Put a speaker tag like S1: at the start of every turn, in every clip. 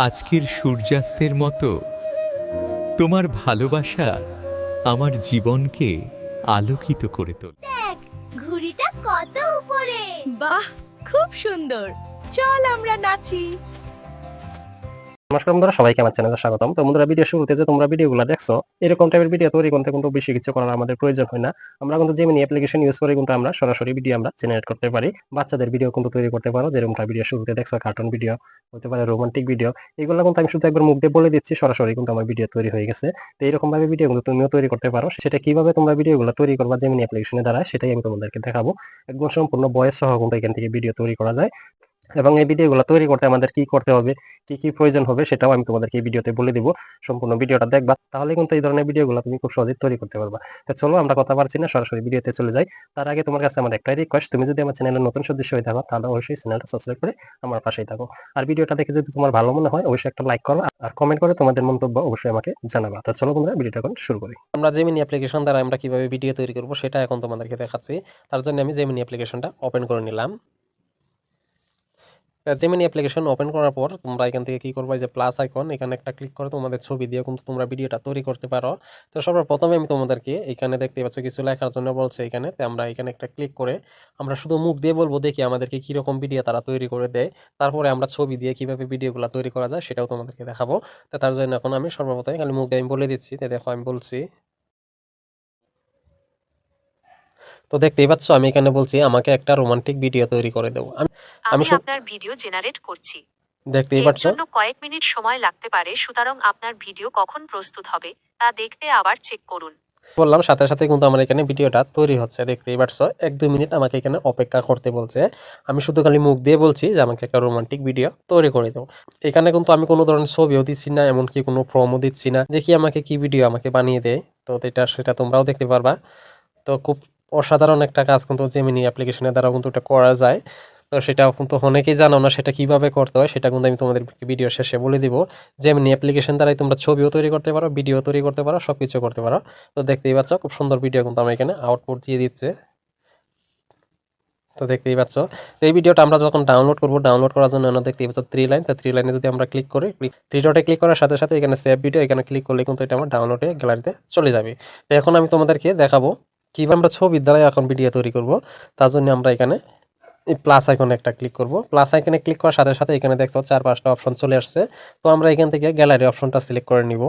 S1: আজকের সূর্যাস্তের মতো তোমার ভালোবাসা আমার জীবনকে আলোকিত করে তোলে।
S2: দেখ ঘুড়িটা কত উপরে।
S3: বাহ, খুব সুন্দর। চল আমরা নাচি।
S4: নমস্কার বন্ধুরা, সবাইকে আমার চ্যানেলে স্বাগতম। তো বন্ধুরা, ভিডিও শুরুতে যে তোমরা ভিডিওগুলো দেখছো, এরকম টাইপের ভিডিও তৈরি করতে কিন্তু বেশি কিছু করার আমাদের প্রয়োজন হয় না। আমরা কিন্তু জেমিনি অ্যাপ্লিকেশন ইউজ করে কিন্তু আমরা সরাসরি ভিডিও আমরা জেনারেট করতে পারি। বাচ্চাদের ভিডিও কিন্তু তৈরি করতে পারো, যেরকমটা ভিডিও শুরুতে দেখছো, কার্টুন ভিডিও হতে পারে, রোমান্টিক ভিডিও। এগুলো কিন্তু আমি শুধু একবার মুখ দিয়ে বলে দিচ্ছি, সরাসরি কিন্তু আমার ভিডিও তৈরি হয়ে গেছে। তো এরকম ভাবে ভিডিওগুলো তুমিও তৈরি করতে পারো। সেটা কিভাবে তোমরা ভিডিওগুলো তৈরি করবা জেমিনি অ্যাপ্লিকেশনের দ্বারা, সেটাই আমি তোমাদেরকে দেখাবো। একদম সম্পূর্ণ ভয়েস সহ কিন্তু এখান থেকে ভিডিও তৈরি করা যায়। এবং এই ভিডিওগুলো তৈরি করতে আমাদের কি করতে হবে, কি কি প্রয়োজন হবে, সেটাও আমি তোমাদেরকে এই ভিডিওতে বলে দিব। সম্পূর্ণ ভিডিওটা দেখবা, তাহলে কিন্তু এই ধরনের ভিডিওগুলো তুমি খুব সহজেই তৈরি করতে পারবা। তো চলো আমরা কথা পারছি না, সরাসরি ভিডিওতে চলে যাই। তার আগে তোমার কাছে আমার একটাই রিকোয়েস্ট, তুমি যদি আমার চ্যানেলের নতুন সদস্য হয়ে থাকো, তাহলে অবশ্যই চ্যানেলটা সাবস্ক্রাইব করে আমার পাশেই থাকো। আর ভিডিওটা দেখে যদি তোমার ভালো মনে হয়, অবশ্যই একটা লাইক করো, আর কমেন্ট করে তোমাদের মন্তব্য অবশ্যই আমাকে জানাবা। তো চলো বন্ধুরা, ভিডিওটা এখন শুরু করি। আমরা জেমিনি অ্যাপ্লিকেশন দ্বারা আমরা কিভাবে ভিডিও তৈরি করব সেটা এখন তোমাদেরকে দেখাচ্ছি। তার জন্য আমি জেমিনি অ্যাপ্লিকেশনটা ওপেন করে নিলাম। জেমিনি অ্যাপ্লিকেশন ওপেন করার পর তোমরা এখান থেকে কি করবে, যে প্লাস আইকন, এখানে একটা ক্লিক করে তোমাদের ছবি দিয়ে কিন্তু তোমরা ভিডিওটা তৈরি করতে পারো। তো সর্বপ্রথমে আমি তোমাদেরকে এখানে দেখতে পাচ্ছ কিছু লেখার জন্য বলছে এখানে, তো আমরা এখানে একটা ক্লিক করে আমরা শুধু মুখ দিয়ে বলবো, দেখি আমাদেরকে কিরকম ভিডিও তারা তৈরি করে দেয়। তারপরে আমরা ছবি দিয়ে কিভাবে ভিডিওগুলো তৈরি করা যায় সেটাও তোমাদেরকে দেখাবো। তো তার জন্য এখন আমি সর্বপ্রথমে খালি মুখ দিয়ে আমি বলে দিচ্ছি। তো দেখো আমি বলছি, তো দেখতেই পাচ্ছ আমি এখানে বলছি আমাকে একটা রোমান্টিক ভিডিও তৈরি করে দেবো।
S5: আমি আপনার ভিডিও জেনারেট করছি।
S4: দেখতেই
S5: এর
S4: পাচ্ছ
S5: জন্য কয়েক মিনিট সময় লাগতে পারে, সুতরাং আপনার ভিডিও কখন প্রস্তুত হবে তা দেখতে আবার চেক করুন।
S4: বললাম, সাথে সাথে কিন্তু আমার এখানে ভিডিওটা তৈরি হচ্ছে। দেখতেই পাচ্ছ 1-2 মিনিট আমাকে এখানে অপেক্ষা করতে বলছে। আমি শুধু খালি মুখ দিয়ে বলছি যে আমাকে একটা রোমান্টিক ভিডিও তৈরি করে দাও। এখানে কিন্তু আমি কোনো ধরনের ছবিও দিচ্ছি না, এমনকি কোনো প্রমও দিচ্ছি না। দেখি আমাকে কি ভিডিও আমাকে বানিয়ে দেয়। তো সেটা তোমরাও দেখতে পারবা। তো খুব অসাধারণ একটা কাজ কিন্তু জেমিনি অ্যাপ্লিকেশনের দ্বারা কিন্তু এটা করা যায়। তো সেটাও কিন্তু অনেকেই জানো না, সেটা কিভাবে করতে হয় সেটা কিন্তু আমি তোমাদের ভিডিও শেষে বলে দিব। জেমিনি অ্যাপ্লিকেশন দ্বারাই তোমরা ছবিও তৈরি করতে পারো, ভিডিও তৈরি করতে পারো, সবকিছু করতে পারো। তো দেখতেই পাচ্ছ খুব সুন্দর ভিডিও কিন্তু আমার এখানে আউটপুট দিয়ে দিচ্ছে। তো দেখতেই পাচ্ছ, তো এই ভিডিওটা আমরা যখন ডাউনলোড করব, ডাউনলোড করার জন্য আমরা দেখতেই পাচ্ছ 3 লাইন। তো 3 লাইনে যদি আমরা ক্লিক করি, 3 ডটে ক্লিক করার সাথে সাথে এখানে সেভ ভিডিও, এখানে ক্লিক করলে কিন্তু এটা আমার ডাউনলোডে গ্যালারিতে চলে যাবে। তো এখন আমি তোমাদেরকে দেখাবো কিভাবে আমরা ছবির দ্বারা এখন ভিডিও তৈরি করব। তার জন্য আমরা এখানে এই প্লাস আইকনে একটা ক্লিক করব। প্লাস আইকনে ক্লিক করার সাথে সাথে এখানে দেখছো 4-5টা অপশন চলে আসছে। তো আমরা এখান থেকে গ্যালারি অপশনটা সিলেক্ট করে নিব।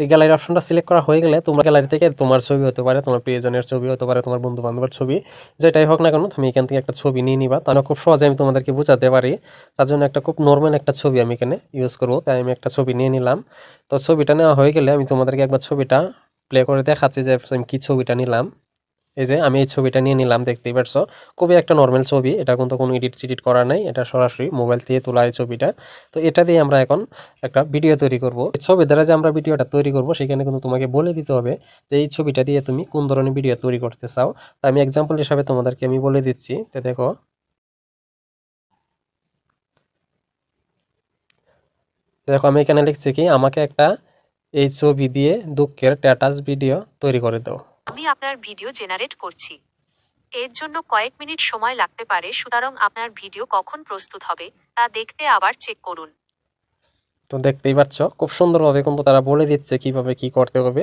S4: এই গ্যালারি অপশনটা সিলেক্ট করা হয়ে গেলে তোমার গ্যালারি থেকে তোমার ছবি হতে পারে, তোমার প্রিয়জনের ছবি হতে পারে, তোমার বন্ধু বান্ধবের ছবি, যেটাই হোক না কেন তুমি এখান থেকে একটা ছবি নিয়ে নিবা। তাহলে খুব সহজে আমি তোমাদেরকে বোঝাতে পারি। তার জন্য একটা খুব নর্মাল একটা ছবি আমি এখানে ইউজ করবো। তাই আমি একটা ছবি নিয়ে নিলাম। তো ছবিটা নেওয়া হয়ে গেলে আমি তোমাদেরকে একবার ছবিটা প্লে করে দেখাচ্ছি যে আমি কি ছবিটা নিলাম। এই যে আমি এই ছবিটা নিয়ে নিলাম, দেখতেই পারছো খুবই একটা নর্মাল ছবি। এটা কিন্তু কোনো এডিট সিডিট করা নাই, এটা সরাসরি মোবাইল দিয়ে তোলা এই ছবিটা। তো এটা দিয়ে আমরা এখন একটা ভিডিও তৈরি করব। এই ছবির দ্বারা যে আমরা ভিডিওটা তৈরি করব সেখানে কিন্তু তোমাকে বলে দিতে হবে যে এই ছবিটা দিয়ে তুমি কোন ধরনের ভিডিও তৈরি করতে চাও। তো আমি এক্সাম্পল হিসাবে তোমাদেরকে আমি বলে দিচ্ছি। তো দেখো, আমি এখানে লিখছি কি আমাকে একটা এই ছবি দিয়ে দুঃখের স্ট্যাটাস ভিডিও তৈরি করে দাও।
S5: আমি আপনার ভিডিও জেনারেট করছি। এর জন্য কয়েক মিনিট সময় লাগতে পারে, সুতরাং আপনার ভিডিও কখন প্রস্তুত হবে তা দেখতে আবার চেক করুন।
S4: তো দেখতেই পাচ্ছ খুব সুন্দরভাবে কিন্তু তারা বলে দিচ্ছে কিভাবে কি করতে হবে।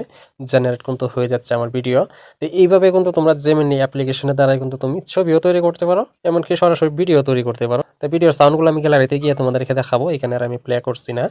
S4: জেনারেট কিন্তু হয়ে যাচ্ছে আমার ভিডিও। তো এইভাবে কিন্তু তোমরা জেমিনি অ্যাপ্লিকেশনের দ্বারা কিন্তু তুমি ছবিও তৈরি করতে পারো, এমনকি সরাসরি ভিডিও তৈরি করতে পারো। তো ভিডিওর সাউন্ডগুলো আমি গ্যালারিতে গিয়ে তোমাদেরকে দেখাবো, এখানে আর আমি প্লে করছি না।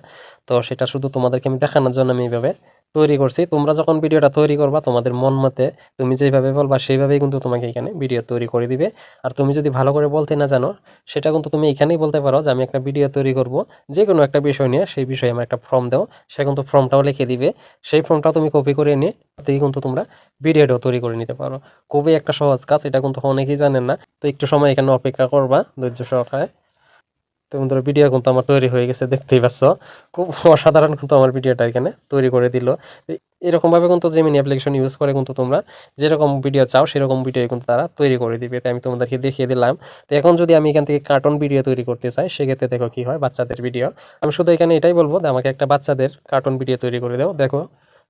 S4: তো সেটা শুধু তোমাদেরকে আমি দেখানোর জন্য আমি এইভাবে তৈরি করছি। তোমরা যখন ভিডিওটা তৈরি করবা তোমাদের মন মতে তুমি যেভাবে বলবা সেইভাবেই কিন্তু তোমাকে এখানে ভিডিও তৈরি করে দিবে। আর তুমি যদি ভালো করে বলতে না জানো, সেটা কিন্তু তুমি এখানেই বলতে পারো যে আমি একটা ভিডিও তৈরি করব যে কোনো একটা বিষয় নিয়ে, সেই বিষয়ে আমার একটা ফর্ম দাও। সে কিন্তু ফর্মটাও লিখে দিবে। সেই ফর্মটাও তুমি কপি করে নিয়ে থেকে কিন্তু তোমরা ভিডিওটাও তৈরি করে নিতে পারো। খুবই একটা সহজ কাজ, এটা কিন্তু অনেকেই জানেন না। তো একটু সময় এখানে অপেক্ষা করবা ধৈর্য সহকারে। তো বন্ধুরা, ভিডিও কিন্তু আমার তৈরি হয়ে গেছে, দেখতেই পাচ্ছ খুব অসাধারণ কিন্তু আমার ভিডিওটা এখানে তৈরি করে দিল। এরকম ভাবে কিন্তু জেমিনি অ্যাপ্লিকেশন ইউজ করে কিন্তু তোমরা যেরকম ভিডিও চাও সেরকম ভিডিও কিন্তু তারা তৈরি করে দিবে। তাই আমি তোমাদেরকে দেখিয়ে দিলাম। তো এখন যদি আমি এখান থেকে কার্টুন ভিডিও তৈরি করতে চাই, সেক্ষেত্রে দেখো কি হয়, বাচ্চাদের ভিডিও। আমি শুধু এখানে এটাই বলবো যে আমাকে একটা বাচ্চাদের কার্টুন ভিডিও তৈরি করে দাও। দেখো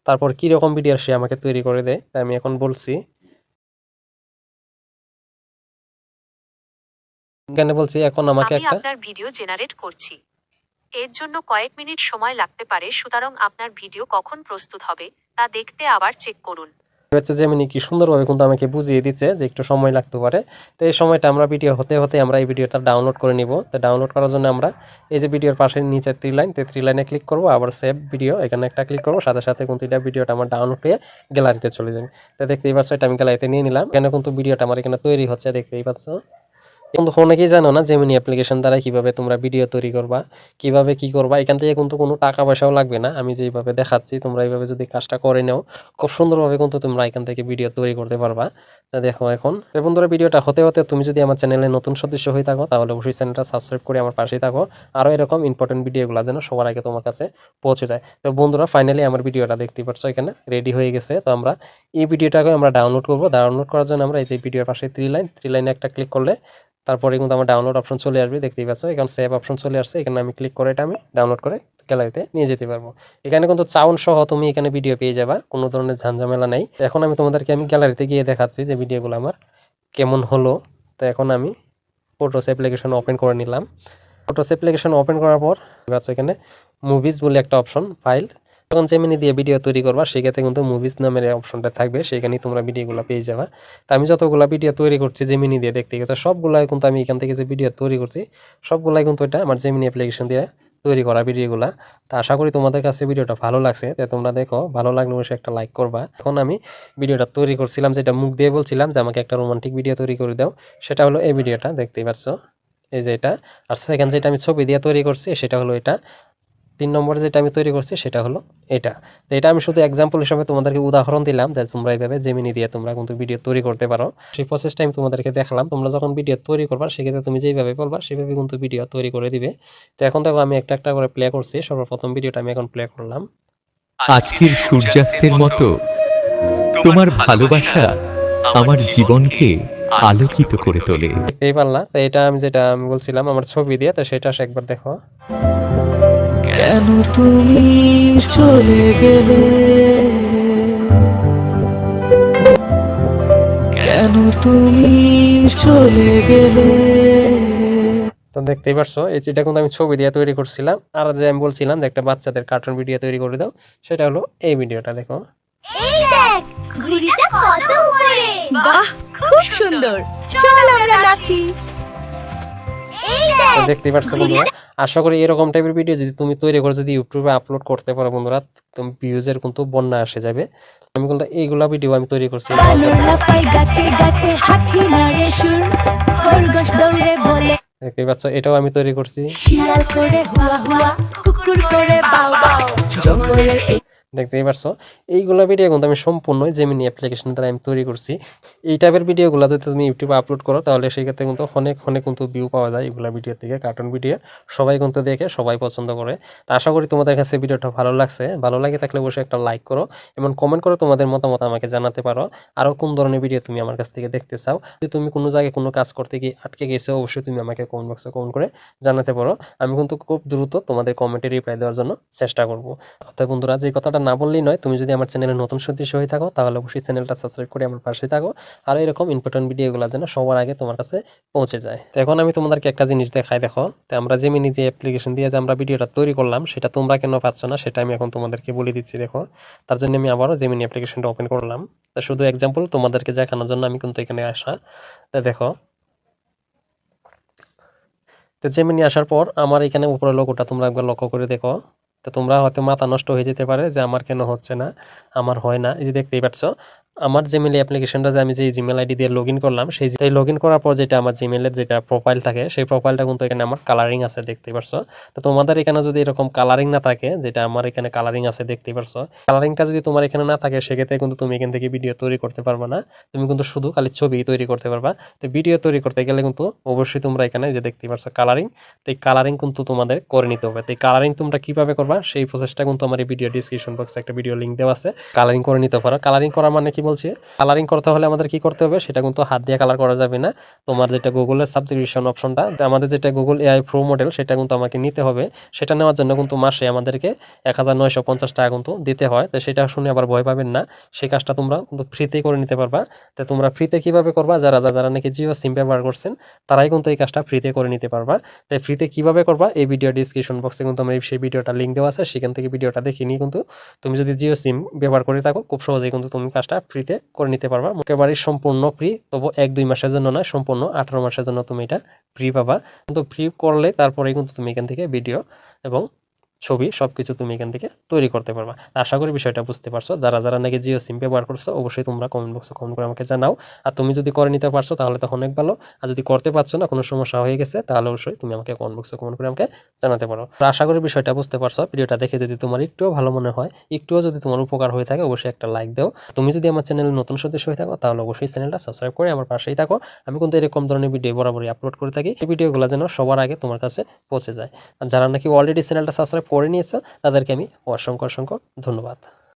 S4: তারপর কি রকম ভিডিও সে আমাকে তৈরি করে দেয়। তাই আমি এখন বলছি, এখানে বলছি এখন আমাকে
S5: আমি
S4: একটা,
S5: আপনার ভিডিও জেনারেট করছি। এর জন্য কয়েক মিনিট সময় লাগতে পারে, সুতরাং আপনার ভিডিও কখন প্রস্তুত হবে তা দেখতে আবার চেক করুন।
S4: হচ্ছে যেমনি কি সুন্দরভাবে কিন্তু আমাকে বুঝিয়ে দিচ্ছে যে একটু সময় লাগতে পারে। তো এই সময়টা আমরা ভিডিও হতে হতে আমরা এই ভিডিওটা ডাউনলোড করে নিব। তো ডাউনলোড করার জন্য আমরা এই যে ভিডিওর পাশে নিচে 3 লাইন, তো 3 লাইনে ক্লিক করব, আবার সেভ ভিডিও এখানে একটা ক্লিক করব, সাথে সাথে কিন্তু এটা ভিডিওটা আমার ডাউনলোড হয়ে গ্যালারিতে চলে যাবে। তো দেখতেই পাচ্ছ এটা আমি গ্যালারিতে নিয়ে নিলাম। এখানে কিন্তু ভিডিওটা আমার এখানে তৈরি হচ্ছে, দেখতেই পাচ্ছ। কিন্তু অনেকেই জানো না জেমিনি অ্যাপ্লিকেশন দ্বারা কিভাবে তোমরা ভিডিও তৈরি করবা, কিভাবে কি করবা। এখান থেকে কিন্তু কোনো টাকা পয়সাও লাগবে না, আমি যেভাবে দেখাচ্ছি তোমরা এইভাবে যদি কাজটা করে নাও খুব সুন্দরভাবে কিন্তু তোমরা এখান থেকে ভিডিও তৈরি করতে পারবা। তা দেখো এখন বন্ধুরা ভিডিওটা হতে হতে তুমি যদি আমার চ্যানেলে নতুন সদস্য হয়ে থাকো তাহলে অবশ্যই চ্যানেলটা সাবস্ক্রাইব করে আমার পাশেই থাকো, আরও এরকম ইম্পর্টেন্ট ভিডিওগুলো যেন সবার আগে তোমার কাছে পৌঁছে যায়। তো বন্ধুরা ফাইনালি আমার ভিডিওটা দেখতে পাচ্ছ এখানে রেডি হয়ে গেছে। তো আমরা এই ভিডিওটাকে আমরা ডাউনলোড করবো। ডাউনলোড করার জন্য আমরা এই যে ভিডিওর পাশে 3 লাইনে একটা ক্লিক করলে তারপরে কিন্তু আমার ডাউনলোড অপশন চলে আসবে, দেখতেই পাচ্ছ এখানে সেভ অপশন চলে আসছে। এখানে আমি ক্লিক করে এটা আমি ডাউনলোড করে গ্যালারিতে নিয়ে যেতে পারবো। এখানে কিন্তু সাউন্ড সহ তুমি এখানে ভিডিও পেয়ে যাবা, কোনো ধরনের ঝামেলা নাই। এখন আমি তোমাদেরকে আমি গ্যালারিতে গিয়ে দেখাচ্ছি যে ভিডিওগুলো আমার কেমন হলো। তো এখন আমি ফটোস অ্যাপ্লিকেশন ওপেন করে নিলাম। ফটোস অ্যাপ্লিকেশন ওপেন করার পর এখানে মুভিজ বলে একটা অপশন, ফাইল, যখন জেমিনি দিয়ে ভিডিও তৈরি করবা সেক্ষেত্রে কিন্তু মুভিজ নামের অপশনটা থাকবে, সেখানেই তোমরা ভিডিওগুলো পেয়ে যাবা। তো আমি যতগুলো ভিডিও তৈরি করছি জেমিনি দিয়ে, দেখতে গেছে সবগুলাই কিন্তু আমি এখান থেকে যে ভিডিও তৈরি করছি সবগুলাই কিন্তু এটা আমার জেমিনি অ্যাপ্লিকেশন দিয়ে তৈরি করা ভিডিওগুলা। তো আশা করি তোমাদের কাছে ভিডিওটা ভালো লাগছে। তো তোমরা দেখো, ভালো লাগলে অবশ্যই একটা লাইক করবা। এখন আমি ভিডিওটা তৈরি করছিলাম, যেটা মুখ দিয়ে বলছিলাম যে আমাকে একটা রোমান্টিক ভিডিও তৈরি করে দাও, সেটা হলো এই ভিডিওটা, দেখতেই পাচ্ছ এই যে এটা। আর সেকেন্ড যেটা আমি ছবি দিয়ে তৈরি করছি সেটা হলো এটা। 3 নম্বরে যেটা আমি তৈরি করছি সেটা হলো এটা। তো এটা আমি শুধু এক্সাম্পল হিসেবে তোমাদেরকে উদাহরণ দিলাম যে তোমরা এইভাবে জেমিনি দিয়ে তোমরা কিন্তু ভিডিও তৈরি করতে পারো। সেই প্রসেসটা আমি তোমাদেরকে দেখালাম। তোমরা যখন ভিডিও তৈরি করবা সেক্ষেত্রে তুমি যেভাবে বলবা সেভাবে কিন্তু ভিডিও তৈরি করে দিবে। তো এখন দেখো আমি একটা একটা করে প্লে করছি। সর্বপ্রথম ভিডিওটা আমি এখন প্লে করলাম।
S1: আজকের সূর্যাস্তের মতো তোমার ভালোবাসা আমার জীবনকে আলোকিত করে তোলে।
S4: দেখতেই পারলা। তো এটা আমি যেটা আমি বলছিলাম আমার ছবি দিয়ে, তো সেটা একবার দেখো।
S6: কেন তুমি চলে গেলে, কেন তুমি চলে গেলে।
S4: তো দেখতেই পারছো এই যেটা কিন্তু আমি ছবি দিয়ে তৈরি করছিলাম। আর যে আমি বলছিলাম যে একটা বাচ্চাদের কার্টুন ভিডিও তৈরি করে দাও, সেটা হলো এই ভিডিওটা দেখো।
S2: এই দেখ ঘুড়িটা কত উপরে।
S3: বাহ, খুব সুন্দর, চল আমরা নাচি।
S2: এই
S4: তো
S2: দেখ
S4: দেখতেই পারছো বন্ধুরা, আশা করি এরকম টাইপের ভিডিও যদি তুমি তৈরি করে যদি ইউটিউবে আপলোড করতে পারো বন্ধুরা, তুমি ভিউজের কিন্তু বন্যা আসে যাবে। আমি কিন্তু এইগুলা ভিডিও আমি তৈরি করছি।
S6: বানর লাফায় গাছে গাছে, হাতি মারে সুর, খরগোশ দৌড়ে বলে,
S4: দেখতেই পাচ্ছ এটাও আমি তৈরি করছি।
S6: শিয়াল করে হুয়া হুয়া, কুকুর করে বাউ বাউ, জঙ্গলের এই
S4: দেখতেই পারছো এইগুলো ভিডিও কিন্তু আমি সম্পূর্ণ জেমিনি অ্যাপ্লিকেশন দ্বারা আমি তৈরি করছি। এই টাইপের ভিডিওগুলো যদি তুমি ইউটিউবে আপলোড করো তাহলে সেক্ষেত্রে কিন্তু অনেক অনেক কিন্তু ভিউ পাওয়া যায় এগুলো ভিডিও থেকে। কার্টুন ভিডিও সবাই কিন্তু দেখে, সবাই পছন্দ করে। তো আশা করি তোমাদের কাছে ভিডিওটা ভালো লাগছে। ভালো লাগে থাকলে অবশ্যই একটা লাইক করো এবং কমেন্ট করে তোমাদের মতামত আমাকে জানাতে পারো। আরও কোন ধরনের ভিডিও তুমি আমার কাছ থেকে দেখতে চাও। যদি তুমি কোনো জায়গায় কোনো কাজ করতে গিয়ে আটকে গেছো অবশ্যই তুমি আমাকে কমেন্ট বক্সে কমেন্ট করে জানাতে পারো। আমি কিন্তু খুব দ্রুত তোমাদের কমেন্টে রিপ্লাই দেওয়ার জন্য চেষ্টা করব। অর্থাৎ বন্ধুরা যে কথাটা না বললেই নয়, তুমি যদি আমার চ্যানেলে নতুন সদস্য হয়ে থাকো তাহলে অবশ্যই চ্যানেলটা সাবস্ক্রাইব করে আমার পাশে থাকো, আর এরকম ইম্পর্টেন্ট ভিডিওগুলো যেন সবার আগে তোমার কাছে পৌঁছে যায়। তো এখন আমি তোমাদেরকে একটা জিনিস দেখাই, দেখো। তো আমরা জেমিনি যে অ্যাপ্লিকেশন দিয়ে যে আমরা ভিডিওটা তৈরি করলাম সেটা তোমরা কেন পাচ্ছ না সেটা আমি এখন তোমাদেরকে বলে দিচ্ছি। দেখো, তার জন্য আমি আবারও জেমিনি অ্যাপ্লিকেশনটা ওপেন করলাম। তো শুধু এক্সাম্পল তোমাদেরকে দেখানোর জন্য আমি কিন্তু এখানে আসা। তো দেখো, তো জেমিনি আসার পর আমার এখানে উপরে লোগোটা তোমরা একবার লক্ষ্য করে দেখো। তো তোমরা হয়তো মাথা নষ্ট হয়ে যেতে পারে যে আমার কেন হচ্ছে না, আমার হয় না। এই যে দেখতেই পাচ্ছ আমার জিমেইল অ্যাপ্লিকেশনটা যে আমি যে জিমেইল আইডি দিয়ে লগ ইন করলাম, সেই লগ ইন করার পর যেটা আমার জিমেইলের যেটা প্রোফাইল থাকে সেই প্রোফাইলটা কিন্তু এখানে আমার কালারিং আছে, দেখতেই পারছো। তো তোমাদের এখানে যদি এরকম কালারিং না থাকে, যেটা আমার এখানে কালারিং আছে দেখতেই পারছো, কালারিংটা যদি তোমার এখানে না থাকে সেক্ষেত্রে কিন্তু তুমি এখান থেকে ভিডিও তৈরি করতে পারবে না। তুমি কিন্তু শুধু খালি ছবি তৈরি করতে পারবা। তো ভিডিও তৈরি করতে গেলে কিন্তু অবশ্যই তোমরা এখানে যে দেখতেই পারছো কালারিং, তো এই কালারিং কিন্তু তোমাদের করে নিতে হবে। তো এই কালারিং তোমরা কিভাবে করবা সেই প্রসেসটা কিন্তু আমার এই ভিডিও ডিসক্রিপশন বক্সে একটা ভিডিও লিঙ্ক দেওয়া আছে, কালারিং করে নিতে পারো। কালারিং করা মানে কি কি বলছি, কালারিং করতে হলে আমাদের কি করতে হবে, সেটা কিন্তু হাত দিয়ে কালার করা যাবে না। তোমার যেটা গুগলের সাবস্ক্রিপশন অপশনটা, আমাদের যেটা গুগল এআই প্রো মডেল, সেটা কিন্তু আমাকে নিতে হবে। সেটা নেওয়ার জন্য কিন্তু মাসে আমাদেরকে 1950 টাকা কিন্তু দিতে হয়। তো সেটা শুনে আবার ভয় পাবেন না, সেই কাজটা তোমরা কিন্তু ফ্রিতেই করে নিতে পারবা। তো তোমরা ফ্রিতে কিভাবে করবা, যারা যারা নাকি জিও সিম ব্যবহার করছেন তারাই কিন্তু এই কাজটা ফ্রিতে করে নিতে পারবা। তাই ফ্রিতে কিভাবে করবা, এই ভিডিও ডিসক্রিপশন বক্সে কিন্তু আমার সেই ভিডিওটা লিঙ্ক দেওয়া আছে, সেখান থেকে ভিডিওটা দেখে নিয়ে কিন্তু তুমি যদি জিও সিম ব্যবহার করে থাকো, খুব সহজেই কিন্তু তুমি কাজটা ফ্রিতে করে নিতে পারবা। একেবারে সম্পূর্ণ ফ্রি, তবু 1-2 মাসের জন্য নয়, সম্পূর্ণ 18 মাসের জন্য তুমি এটা ফ্রি পাবা। কিন্তু ফ্রি করলে তারপরেই কিন্তু তুমি এখান থেকে ভিডিও এবং ছবি সবকিছু তুমি এখান থেকে তৈরি করতে পারবা। আশা করি বিষয়টা বুঝতে পারছো। যারা যারা নাকি জিও সিম ব্যবহার করছো অবশ্যই তোমরা কমেন্ট বক্সে কমেন্ট করে আমাকে জানাও। আর তুমি যদি করে নিতে পারছো তাহলে তো অনেক ভালো, আর যদি করতে পারছো না, কোনো সমস্যা হয়ে গেছে, তাহলে অবশ্যই তুমি আমাকে কমেন্ট বক্সে কমেন্ট করে আমাকে জানাতে পারো। তো আশা করি বিষয়টা বুঝতে পারছো। ভিডিওটা দেখে যদি তোমার একটুও ভালো মনে হয়, একটুও যদি তোমার উপকার হয়ে থাকে, অবশ্যই একটা লাইক দাও। তুমি যদি আমার চ্যানেলে নতুন সদস্য হয়ে থাকো তাহলে অবশ্যই চ্যানেলটা সাবস্ক্রাইব করে আমার পাশেই থাকো। আমি কিন্তু এরকম ধরনের ভিডিও বরাবরই আপলোড করে থাকি। এই ভিডিওগুলো যেন সবার আগে তোমার কাছে পৌঁছে যায়। আর যারা নাকি অলরেডি চ্যানেলটা সাবস্ক্রাইব করে নিয়েছো তাদেরকে আমি অসংখ্য ধন্যবাদ।